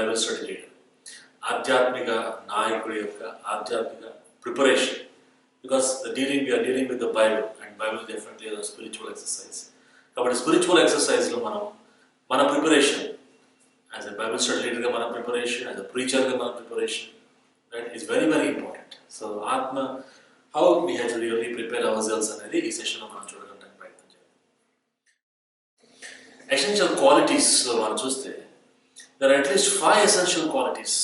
Bible study leader, ఆధ్యాత్మిక నాయకుడి యొక్క ఆధ్యాత్మిక preparation. Because we are dealing with the Bible, and Bible definitely is a spiritual exercise. కాబట్టి spiritual ఎక్సర్సైజ్లో మన preparation as a Bible study లీడర్గా మన ప్రిపరేషన్, యాజ్ ఎ ప్రీచర్గా మన preparation, right, is very very important. So how we have to really prepare our cells అనేది ఈ సెషన్లో మనం చూడడానికి ప్రయత్నం చేయాలి. ఎసెన్షియల్ క్వాలిటీస్ మనం చూస్తే there are at least 5 essential qualities.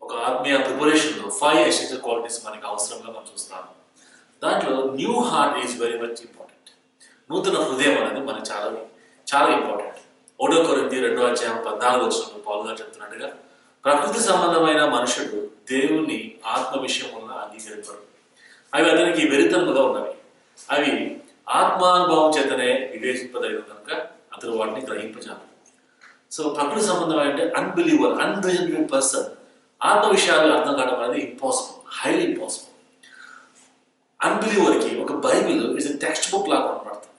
ఒక ఆత్మీయ ప్రిపరేషన్లో 5 ఎసెన్షియల్ క్వాలిటీస్ మనకి అవసరంగా మనం చూస్తాము. దాంట్లో new heart is very much important. నూతన హృదయం అనేది మనకి చాలా చాలా ఇంపార్టెంట్. 1 కొరింథీ 2:14 పౌలు గారు చెప్తున్నట్టుగా, ప్రకృతి సంబంధమైన మనుషుడు దేవుని ఆత్మ విషయం వల్ల అంగీకరించరు. అవి అతనికి వెరితనముగా ఉన్నవి. అవి ఆత్మానుభవం చేతనే వివేచింపదగిన కనుక అతను వాటిని గ్రహింపజాలి. సో ప్రకృతి సంబంధమైన అంటే అన్బిలీవర్, అన్రిజనరేటెడ్ పర్సన్ ఆత్మ విషయాలు అర్థం కావడం అనేది ఇంపాసిబుల్, హైలీ ఇంపాసిబుల్. అన్బిలీవర్కి ఒక Bible is a textbook లాగా కనపడుతుంది.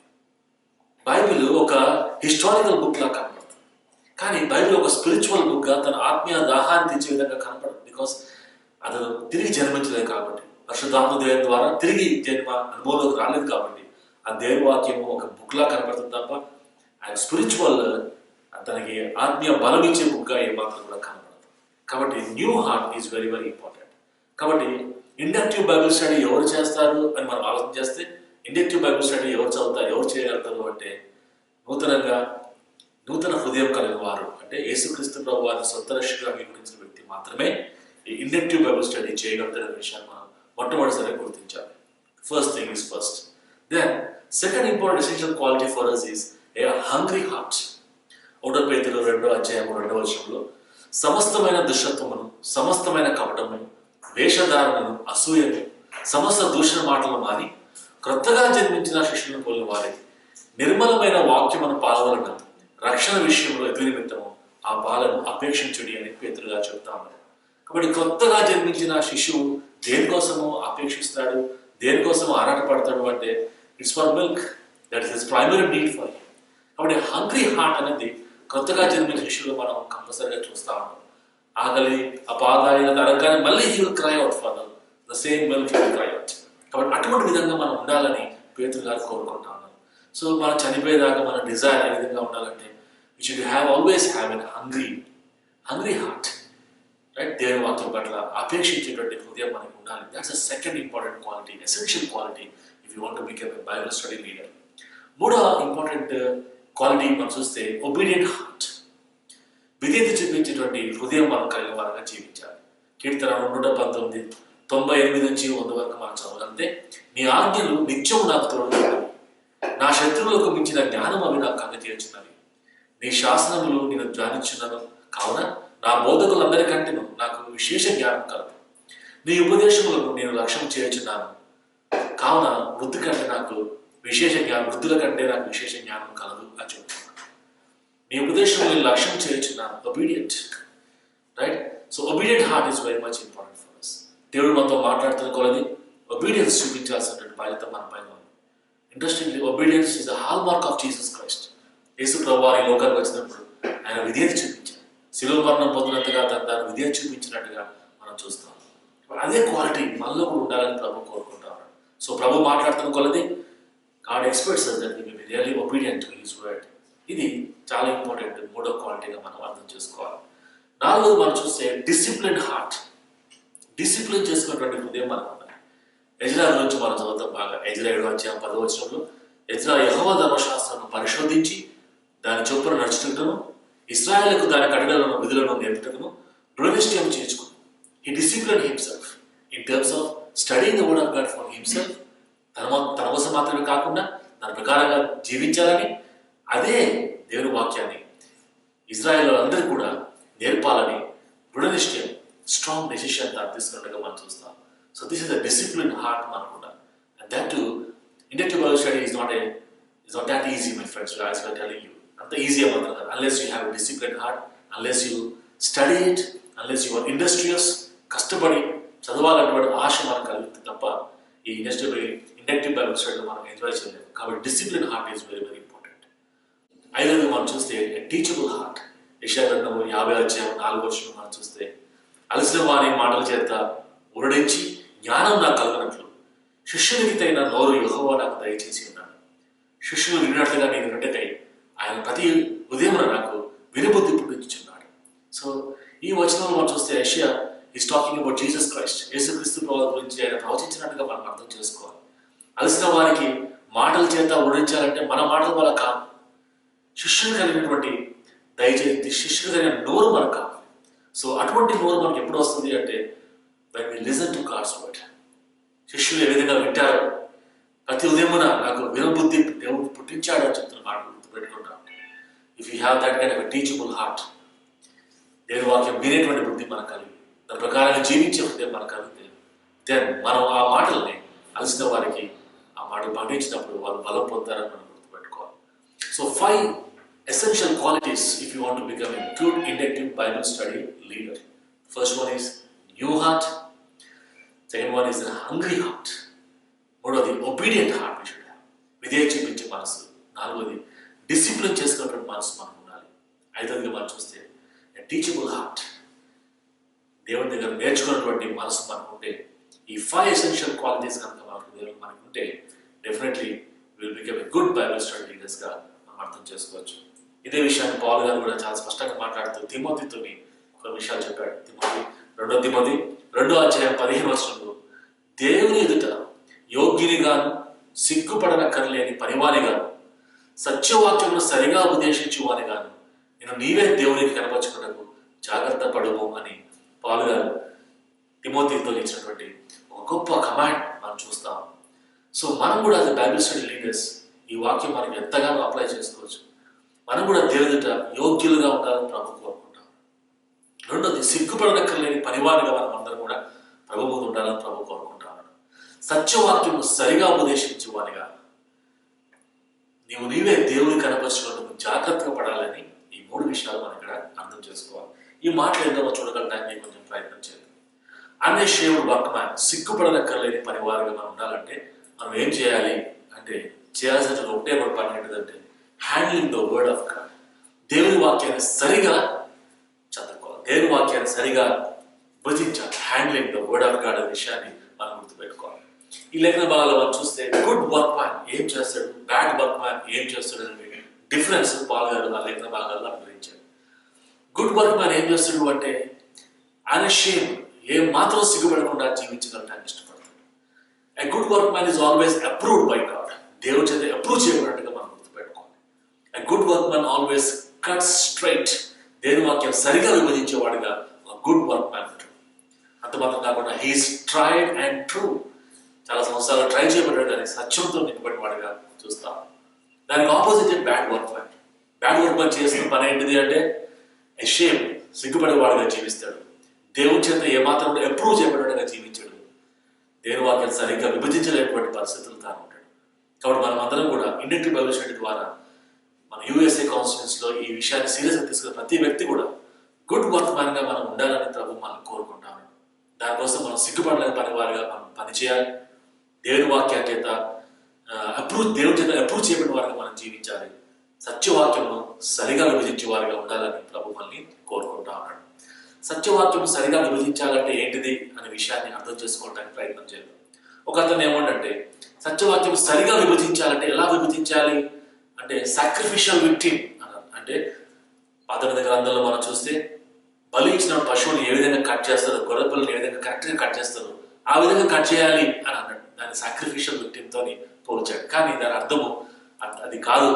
బైబిల్ ఒక హిస్టారికల్ బుక్ లాగా కనపడుతుంది. కానీ బైబిల్ ఒక స్పిరిచువల్ బుక్గా తన ఆత్మీయ దాహాన్ని తెచ్చే విధంగా కనపడదు. బికాస్ అతను తిరిగి జన్మించలేదు కాబట్టి, పరిశుద్ధాత్మ దేవుని ద్వారా తిరిగి జన్మ అనుభవంలోకి రాలేదు కాబట్టి ఆ దేవుని వాక్యము ఒక బుక్లా కనపడుతుంది తప్ప ఆ స్పిరిచువల్ తనకి ఆత్మీయ బలం ఇచ్చే బుక్గా ఏమాత్రం కూడా కనపడదు. కాబట్టి new heart is very very important. కాబట్టి ఇండక్టివ్ బైబిల్ స్టడీ ఎవరు చేస్తారు అని మనం ఆలోచన చేస్తే, ఇండక్టివ్ బైబిల్ స్టడీ ఎవరు చదువుతారు, ఎవరు చేయగలుగుతారు అంటే నూతన హృదయం కలిగిన వారు, అంటే యేసుక్రీస్తు ప్రభు వారిని సొంత రక్షకుగా అంగీకరించిన వ్యక్తి మాత్రమే ఈ ఇండక్టివ్ బైబిల్ స్టడీ చేయగలుగుతారనే విషయాన్ని మనం మొట్టమొదటిసారిగా గుర్తించాలి. First thing is first. Then second important essential quality for us is a hungry heart. 1 పేతురు 2:2 సమస్తమైన దుష్టత్వమును, సమస్తమైన కపటమును, వేషధారణను, అసూయను, సమస్త దూషణ మాటలు మాని క్రొత్తగా జన్మించిన శిష్యులను పోలిన వారి నిర్మలమైన వాక్యమును పాలవలన రక్షణ విషయంలో ఎదురు నిమిత్తము ఆ పాలను అపేక్షించుడి అని పేతురుగా చెప్తా ఉన్నారు. కాబట్టి క్రొత్తగా జన్మించిన శిశువు దేనికోసమో అపేక్షిస్తాడు, దేనికోసమో ఆరాటపడతాడు అంటే it's for milk. That is his primary need for you. కాబట్టి హంగ్రీ హార్ట్ అనేది కొత్తగా జన్మించిన శిశువులు మనం కంపల్సరీగా చూస్తా ఉన్నాం. ఆకలి అపాదాయిన తరగానే మళ్ళీ he will cry out for the same milk he will cry out. కాబట్టి అటువంటి విధంగా మనం ఉండాలని పేతురు గారు కోరుకుంటా ఉన్నాం. సో మనం చనిపోయేదాకా మన డిజైర్ ఏ విధంగా ఉండాలంటే we should always have a hungry heart, right. దేవుని వాక్యం పట్ల అపేక్షించేటువంటి హృదయం మనకు ఉండాలి. That's a second important quality, essential quality if you want to become a Bible study leader. మూడవ ఇంపార్టెంట్ క్వాలిటీ మనం చూస్తే ఒబీడియంట్ హార్ట్. విధేయత చూపించేటువంటి హృదయం మనం కలిగిన వారంగా జీవించాలి. కీర్తన 198:98 వరకు మనం చదవాలంటే, నీ ఆజ్ఞలు నిత్యము నాకు తోడున్నవి, నా శత్రువులకు మించిన జ్ఞానం అవి నాకు కలగజేయుచున్నవి. నీ శాసనములు నేను ధ్యానించున్నాను కావున నా బోధకులందరికంటేను నాకు విశేష జ్ఞానం కలదు. నీ ఉపదేశములను నేను లక్ష్యం చేయుచున్నాను కావున వృద్ధుల కంటే నాకు విశేష జ్ఞానం కలదు అని చెప్తున్నాను. నీ ఉపదేశం నేను లక్ష్యం చేయుచున్నాను. Obedient, right. So obedient heart is very much important for us. దేవుడు మనతో మాట్లాడుతున్న కొలది ఒబీడియన్స్ చూపించాల్సినటువంటి బాధ్యత మన పైన ఉంది. Interestingly obedience is the hallmark of Jesus Christ. యేసు ప్రభువు ఈ లోకానికి వచ్చినప్పుడు ఆయన విధేయత చూపించారు. శిలువ మరణం పొందినంతగా దాని విధేయత చూపించినట్టుగా మనం చూస్తాం. అదే క్వాలిటీ మనలో కూడా ఉండాలని ప్రభు కోరుకుంటాం. సో ప్రభు మాట్లాడుతున్న కొలది God expects us that we may be really obedient to His word. ఇది చాలా ఇంపార్టెంట్, మూడో క్వాలిటీగా మనం అర్థం చేసుకోవాలి. నాలుగోది మనం చూస్తే డిసిప్లిన్ హార్ట్. డిసిప్లిన్ చేసుకున్నటువంటి హృదయం మనకు ఉండాలి. ఎజ్రా గురించి మనం చదువుతాం బాగా. ఎజ్రా 7:10 ఎజ్రా యెహోవా ధర్మశాస్త్రాన్ని పరిశోధించి దాని చొప్పున నడుచుటకును, ఇశ్రాయేలుకు దాని కట్టడలను విధులను నేర్పుటకును దృఢనిశ్చయం చేసుకుని he disciplined himself in terms of studying the word of God for himself. తన కోసం మాత్రమే కాకుండా దాని ప్రకారంగా జీవించాలని, అదే దేవుని వాక్యాన్ని ఇజ్రాయేల్ అందరూ కూడా నేర్పాలని దృఢనిశ్చయం, స్ట్రాంగ్ డెసిషన్ తీసుకున్నట్టుగా మనం చూస్తాం. So this is a discipline heart మనకుండా. And that to inductive Bible study is not that easy, my friends, as I'm telling you. అంత ఈజీ మాత్రం కాదు. Unless you have a disciplined heart, unless you study it, unless you are industrious, కష్టపడి చదవాలన్నటువంటి ఆశ మనకు కలుగుతుంది తప్ప ఈ inductive Bible స్టడీలో మనం ఎంజాయ్ చేయలేము. కాబట్టి discipline heart is very very important. ఐదవది మనం చూస్తే టీచబుల్ హార్ట్. యెషయా గ్రంథము 50:4 మనం చూస్తే, అలసిన వారి మాటల చేత ఊరడించి జ్ఞానం నాకు కలుగునట్లు శిష్యునికితైన నోరు యెహోవా నాకు దయచేసి ఉన్నాడు. శిష్యులు విన్నట్లుగా నేను వినటకై ఆయన ప్రతి ఉదయం నాకు వినుబుద్ధి పుట్టించున్నాడు. సో ఈ వచనంలో మనం చూస్తే యెషయా is talking about Jesus Christ, యేసుక్రీస్తు ప్రభువు గురించి ఆయన ప్రవచించినట్టుగా మనం అర్థం చేసుకోవాలి. అలసిన వారికి మాటల చేత ఊరించాలంటే మన మాటల వల్ల కాదు, శిష్యులు కలిగినటువంటి దయచేసి శిష్యులు కలిగిన నోరు మనకు కావాలి. సో అటువంటి నోరు మనకు ఎప్పుడు వస్తుంది అంటే when we listen to God's word. శిష్యులు ఏ విధంగా వింటారు, ప్రతి ఉదయమున నాకు వినబుద్ధి దేవుడు పుట్టించాడు అని చెప్తున్న మాట గుర్తుపెట్టుకుంటాం. If you have that kind of teachable heart, దేవుని వాక్యం వినేటువంటి బుద్ధి మనకు కలిగి దాని ప్రకారంగా జీవించే హృదయం మనకు కలిగితే, దెన్ మనం ఆ మాటల్ని అలసిన వారికి ఆ మాటలు పాటించినప్పుడు వాళ్ళు బలం పొందుతారని మనం గుర్తుపెట్టుకోవాలి. So 5 essential qualities if you want to become a good inductive Bible study leader. First one is new heart. Second one is a hungry heart. మూడవది obedient heart we should have. విధేయత చూపించే మనసు. నాలుగవది డిసిప్లిన్ చేసుకున్నటువంటి మనసు మనకు ఉండాలి. ఐదవదిగా మనం చూస్తే a teachable heart. దేవుని దగ్గర నేర్చుకున్నటువంటి మనసు మనకు ఉంటే, ఈ 5 essential qualities కనుక మనకు ఉంటే definitely will become a good Bible study leaders గా మనం అర్థం చేసుకోవచ్చు. ఇదే విషయాన్ని పౌలు గారు కూడా చాలా స్పష్టంగా మాట్లాడుతూ తిమోతితోని కొన్ని విషయాలు చెప్పాడు. తిమోతి 2:15 దేవుని ఎదుట యోగ్యునిగాను సిగ్గుపడనక్కర్లేని పనివానిగాను సత్యవాక్యమును సరిగా ఉపదేశించువానిగాను నేను నీవే దేవునికి కనపరచుకున్నకు జాగ్రత్త పడుము అని పౌలు గారు తిమోతితో ఇచ్చినటువంటి ఒక గొప్ప కమాండ్ మనం చూస్తాం. సో మనం కూడా అది బైబిల్ స్టడీ లీడర్స్ ఈ వాక్యం మనం ఎంతగానో అప్లై చేసుకోవచ్చు. మనం కూడా దేవునిట యోగ్యులుగా ఉండాలని ప్రభు కోరుకుంటాం. రెండోది సిగ్గుపడనక్కర్లేని పనివారిగా మనం అందరం కూడా ప్రభు ముందు ఉండాలని ప్రభు కోరుకుంటాం. సత్యవాక్యం సరిగా ఉపదేశించేవానిగా నీవే దేవుని కనపరచుకున్నట్టు జాగ్రత్తగా పడాలని ఈ 3 విషయాలు మనం ఇక్కడ అర్థం చేసుకోవాలి. ఈ మాటలు ఏంటో చూడగలటానికి కొంచెం ప్రయత్నం చేయాలి. అన్ఎషేమ్డ్ వర్క్ మ్యాన్, సిగ్గుపడనక్కర్లేని పనివారిగా మనం ఉండాలంటే మనం ఏం చేయాలి అంటే చేయాల్సిన ఒకటే ఒక పని ఏంటంటే handling the word of God. దేవుని వాక్యాన్ని సరిగా చదువుకోవాలి, దేవుని వాక్యాన్ని సరిగా భజించాలి. Handling the word of God అనే విషయాన్ని మనం గుర్తుపెట్టుకోవాలి. ఈ లేఖన భాగాల్లో మనం చూస్తే గుడ్ వర్క్ మ్యాన్ ఏం చేస్తాడు, బ్యాడ్ వర్క్ మ్యాన్ ఏం చేస్తాడు అనే డిఫరెన్స్ పౌలు గారు ఆ లేఖన భాగాల్లో అనుగ్రహించాడు. గుడ్ వర్క్ మ్యాన్ ఏం చేస్తాడు అంటే అన్అషేమ్డ్, ఏ మాత్రం సిగ్గుపడకుండా జీవించగలటానికి ఇష్టపడతాడు. A good workman is always approved by God. దేవుడి చేత అప్రూవ్ చేయబడినట్టుగా మనం గుర్తుపెట్టుకోవాలి. A good workman always cuts straight. దేవుని వాక్యం సరిగా విభజించేవాడుగా ఒక గుడ్ వర్క్మ్యాన్ ఉంటాడు. అంత మాత్రం కాకుండా హీఈస్ ట్రైడ్ అండ్ ట్రూ, చాలా సంవత్సరాలు ట్రై చేయబడ్డాడు కానీ సత్యంతో నింపబడిన వాడుగా చూస్తాం. దానికి ఆపోజిట్ బ్యాడ్ వర్క్మ్యాన్. బ్యాడ్ వర్క్మ్యాన్ చేసిన పని ఏంటిది అంటే అషేమ్, సిగ్గుపడేవాడుగా జీవిస్తాడు. దేవుని చేత ఏమాత్రం కూడా అప్రూవ్ చేయబడ్డాడుగా జీవించాడు. దేవుని వాక్యాన్ని సరిగ్గా విభజించలేనటువంటి పరిస్థితులు తాను ఉంటాడు. కాబట్టి మనం అందరం కూడా ఇండక్టివ్ బైబిల్ స్టడీ ద్వారా మన USA కాన్స్టిట్యూన్స్ లో ఈ విషయాన్ని సీరియస్గా తీసుకున్న ప్రతి వ్యక్తి కూడా గుడ్ వర్క్ మ్యాన్ గా మనం ఉండాలని ప్రభు మనం కోరుకుంటాము. దానికోసం మనం సిగ్గుపడలేని పని వారిగా మనం పనిచేయాలి. దేవుని వాక్యాన్ని చేత దేవుని చేత అప్రూవ్ చేయబడిన వారిగా మనం జీవించాలి. సత్యవాక్యము సరిగా విభజించే వారిగా ఉండాలని ప్రభు మనల్ని కోరుకుంటా ఉన్నాడు. సత్యవాక్యం సరిగా విభజించాలంటే ఏంటిది అనే విషయాన్ని అర్థం చేసుకోవడానికి ప్రయత్నం చేద్దాం. ఒక అతను ఏమంటే సత్యవాక్యం సరిగా విభజించాలంటే ఎలా విభజించాలి అంటే సాక్రిఫిషియల్ విక్టిమ్ అన్నారు. అంటే పాత గ్రంథంలో మనం చూస్తే బలి ఇచ్చిన పశువుని ఏ విధంగా కట్ చేస్తారు, గొర్రె పిల్లలు ఏ విధంగా కరెక్ట్గా కట్ చేస్తారు, ఆ విధంగా కట్ చేయాలి అని అన్నాడు. దాన్ని సాక్రిఫిషియల్ విక్టిమ్తో పోల్చాడు. కానీ దాని అర్థము అది కాదు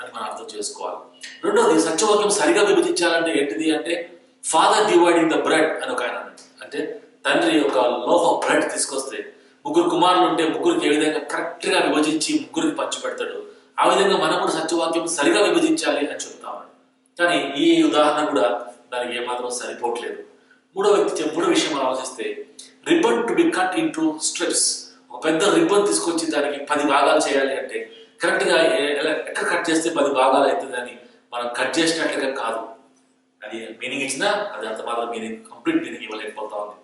అని మనం అర్థం చేసుకోవాలి. రెండోది సత్యవాక్యం సరిగా విభజించాలంటే ఏంటిది అంటే ఫాదర్ డివైడింగ్ ద బ్రెడ్ అని ఒక ఆయన అన్నాడు. అంటే తండ్రి ఒక లోఫ్ ఆఫ్ బ్రెడ్ తీసుకొస్తే 3 కుమారులు ఉంటే 3కి ఏ విధంగా కరెక్ట్గా విభజించి 3కి పంచి పెడతాడు, ఆ విధంగా మనం కూడా సత్యవాక్యం సరిగా విభజించాలి అని చెప్తా ఉన్నాడు. కానీ ఈ ఉదాహరణ కూడా దానికి ఏమాత్రం సరిపోవట్లేదు. మూడో విషయం మనం ఆలోచిస్తే ribbon to be cut in to strips. ఒక పెద్ద రిబ్బన్ తీసుకొచ్చి దానికి 10 భాగాలు చేయాలి అంటే కరెక్ట్గా ఎక్కడ కట్ చేస్తే 10 భాగాలు అవుతుంది అని మనం కట్ చేసినట్లుగా కాదు. అది మీనింగ్ ఇచ్చినా అది అంత మాత్రం మీనింగ్ కంప్లీట్ మీనింగ్ ఇవ్వలేకపోతా ఉంది.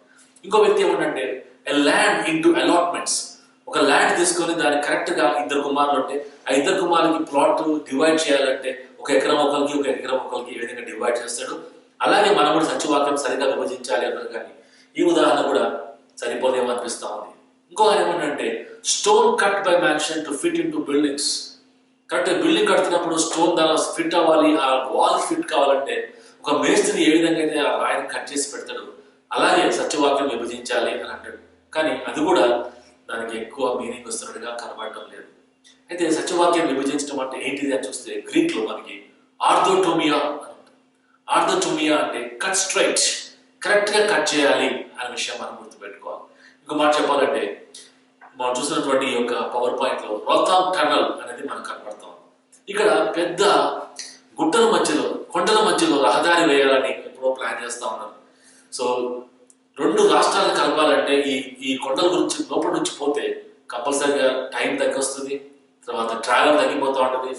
ఇంకో వ్యక్తి ఏమంటే a land in to allotments. ఒక ల్యాండ్ తీసుకొని దాన్ని కరెక్ట్గా 2 కుమారులు ఉంటే ఆ 2 కుమారులకి ప్లాట్ డివైడ్ చేయాలంటే ఒక ఎకరం ఒకరికి ఏ విధంగా డివైడ్ చేస్తాడు, అలాగే మనం కూడా సత్యవాక్యం సరిగా విభజించాలి అన్నారు. కానీ ఈ ఉదాహరణ కూడా సరిపోదేమో అనిపిస్తా ఉంది. ఇంకో ఏమంటే stone cut by mansion to fit into buildings. Correct, building కడుతున్నప్పుడు స్టోన్ దాని ఫిట్ అవ్వాలి, ఆ వాల్ ఫిట్ కావాలంటే ఒక మేస్త్రి ఏ విధంగా అయితే ఆ రాయిని కట్ చేసి పెడతాడు, అలాగే సత్యవాక్యం విభజించాలి అని అంటాడు. కానీ అది కూడా దానికి ఎక్కువ మీనింగ్ వస్తున్నట్టుగా కనబడటం లేదు. అయితే సత్యవాక్యం విభజించడం అంటే ఏంటిది అని చూస్తే గ్రీక్లో మనకి ఆర్థోటోమియా అని ఉంటుంది. ఆర్థోటోమియా అంటే కట్ స్ట్రైట్, కరెక్ట్గా కట్ చేయాలి అనే విషయం మనం గుర్తుపెట్టుకోవాలి. ఇంకో మాట చెప్పాలంటే మనం చూసినటువంటి ఈ యొక్క పవర్ పాయింట్లో రోతాం టనల్ అనేది మనకు కనబడతాం. ఇక్కడ పెద్ద గుట్టల మధ్యలో, కొండల మధ్యలో రహదారి వేయాలని ఎప్పుడో ప్లాన్ చేస్తా ఉన్నారు. సో 2 రాష్ట్రాలను కలపాలంటే ఈ కొండల గురించి లోపల నుంచి పోతే కంపల్సరీగా టైం తగ్గొస్తుంది, తర్వాత ట్రావెల్ తగ్గిపోతూ ఉంటుంది,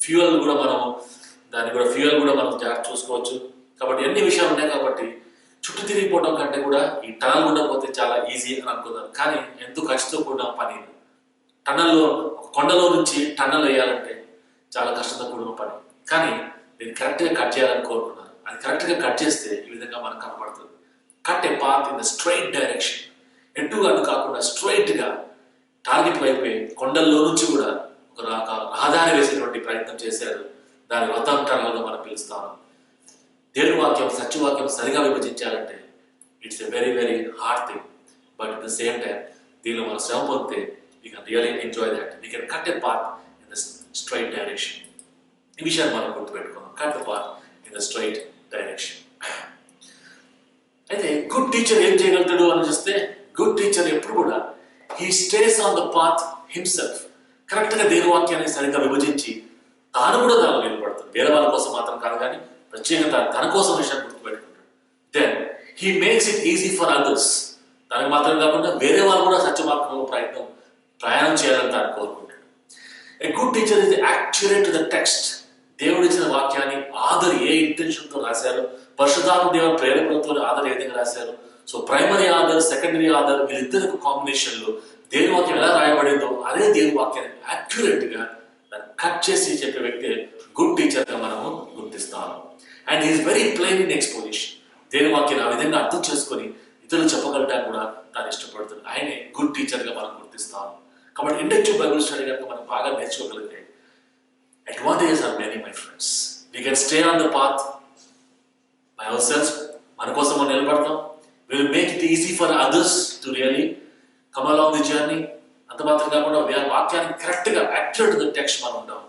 ఫ్యూయల్ కూడా మనం జాగ్రత్త చూసుకోవచ్చు. కాబట్టి అన్ని విషయాలు ఉన్నాయి. కాబట్టి చుట్టూ తిరిగిపోవడం కంటే కూడా ఈ టనల్ గుండా పోతే చాలా ఈజీ అని అనుకున్నాను. కానీ ఎంతో ఖర్చుతో కూడిన పని. టనల్లో, కొండలో నుంచి టనల్ వేయాలంటే చాలా కష్టంతో కూడిన పని. కానీ నేను కరెక్ట్గా కట్ చేయాలని కోరుకున్నాను. అది కరెక్ట్గా కట్ చేస్తే ఈ విధంగా మనకు కనపడుతుంది. Cut A path in the straight direction, ఎటు అటు కాకుండా స్ట్రైట్గా టార్గెట్ వైపే కొండల్లో నుంచి కూడా ఒక రహదారి వేసేటువంటి ప్రయత్నం చేశారు. దాని వ్రతం టనల్గా మనం పిలుస్తాము. దేవుని వాక్యం, సత్యవాక్యం సరిగా విభజించాలంటే it's a very very hard thing. But at the same time దీనిలో మనం శ్రమ పొందితే we can really enjoy that. We can cut a path in the straight direction. ఈ విషయాన్ని మనం గుర్తుపెట్టుకున్నాం. Cut the path in the straight direction. అయితే good teacher ఏం చేయగలుగుతాడు అని చూస్తే, గుడ్ టీచర్ ఎప్పుడు కూడా he stays on the path himself. కరెక్ట్గా దేవుని వాక్యాన్ని సరిగ్గా విభజించి తాను కూడా దానిలో నిలబడతాడు. వేరే వాళ్ళ కోసం మాత్రం కాదు, కానీ ప్రత్యేకంగా తన కోసం విషయాన్ని గుర్తుపెట్టుకుంటాడు. Then he makes it easy for others. తనకు మాత్రం కాకుండా వేరే వాళ్ళు కూడా సత్యవాక్యంలో ప్రయాణం చేయాలని తాను కోరుకుంటాడు. A good teacher is accurate to the text. దేవుడు ఇచ్చిన వాక్యాన్ని ఆధర్ ఏ ఇంటెన్షన్తో రాశారు, పరిశుద్ధాత్మ దేవుని ప్రేరేపణతో ఆధర్ ఏ విధంగా రాశారు. So primary author, secondary author, వీళ్ళిద్దరికి కాంబినేషన్లో దేవుని వాక్యం ఎలా రాయబడిందో అదే దేవుని వాక్యాన్ని యాక్యురేట్గా దాన్ని కట్ చేసి చెప్పే వ్యక్తి గుడ్ టీచర్గా మనము గుర్తిస్తాము. And is very plain in exposition. దేవుని వాక్యాన్ని ఆ విధంగా అర్థం చేసుకొని ఇతరులు చెప్పగలటానికి కూడా తాను ఇష్టపడుతుంది. ఆయనే గుడ్ టీచర్గా మనం గుర్తిస్తాము. కాబట్టి ఇండక్టివ్ బైబుల్ స్టడీ కనుక మనం బాగా నేర్చుకోగలిగితే advantages are many, my friends. We can stay on the path by ourselves. మన కోసం మనం నిలబడతాం. We will make it easy for others to really come along the journey. అంత మాత్రం కాకుండా వాక్యాన్ని కరెక్ట్గా యాక్చురేట్ ద టెక్స్ట్ మనం ఉంటాం.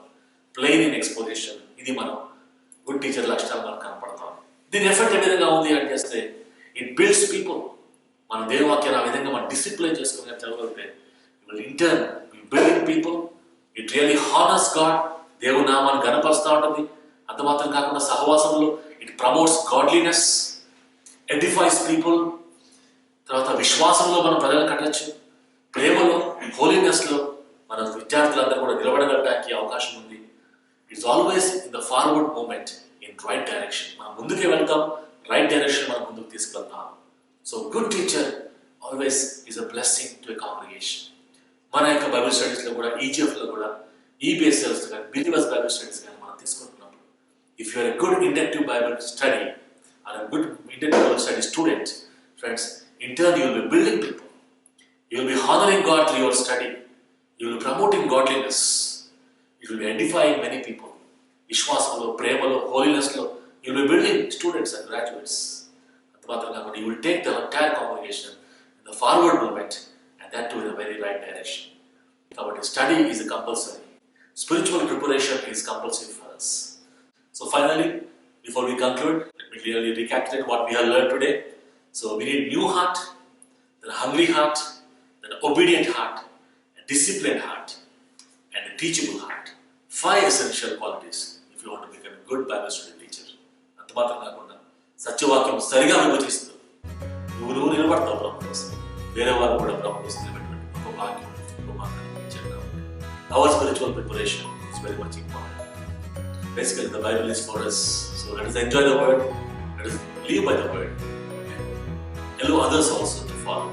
Plain in exposition. ఇది మనం గుడ్ టీచర్ లక్షణాలు మనం కనపడతాం. దీని ఎఫెక్ట్ ఏ విధంగా ఉంది అని చేస్తే ఇట్ బిల్డ్స్ పీపుల్. మన దేవుని వాక్యాన్ని ఆ విధంగా మనం డిసిప్లైన్ చేసుకుని చదవగలిగితే in turn building people. It really honours God. దేవుని నామాన్ని గణపరుస్తూ ఉంటుంది. అంత మాత్రం కాకుండా సహవాసంలో it promotes godliness, edifies people. తర్వాత విశ్వాసంలో మనం ప్రజలు కట్టచ్చు. ప్రేమలో, హోలీనెస్లో మన విద్యార్థులందరూ కూడా నిలబడగలడానికి అవకాశం ఉంది. It's always in the forward movement in right direction. మనం ముందుకే వెళ్తాం, రైట్ డైరెక్షన్ మనం ముందుకు తీసుకెళ్తాం. So good teacher always is a blessing to a congregation. మన యొక్క బైబిల్ స్టడీస్లో కూడా, ఈజిఎఫ్లో కూడా, ఈబిఎస్ఎల్స్ కానీ, బిలీవర్స్ బైబిల్ స్టడీస్ కానీ మనం తీసుకుంటున్నప్పుడు, if you are a good inductive Bible study or a good inductive Bible study student, friends, in turn you will be building people. You will be honoring God through your study. You will be promoting godliness. You will be edifying many people. Vishwasamalo, premalo, holinesslo, you will be building students and graduates. You will take the entire congregation in the forward movement, and that too in a very right direction. But study is a compulsory. Spiritual preparation is compulsory for us. So finally, before we conclude, let me clearly recapitulate what we have learned today. So we need new heart, then a hungry heart, then an obedient heart, a disciplined heart, and a teachable heart. 5 essential qualities if you want to become a good Bible study teacher. అంత మాత్రం కాకుండా సత్యవాక్యం సరిగా విభజిస్తూ నువ్వు నిలబడతావు ప్రభు కోసం, వేరే వాళ్ళు కూడా ప్రభు కోసం నిలబెట్టుకుంటే ఒక భాగ్యం, ఒక మార్గాన్ని ఇచ్చాడు. Our spiritual preparation is very much important. Basically, the Bible is for us. So let us enjoy the word, let us live by the word, allow others also to follow.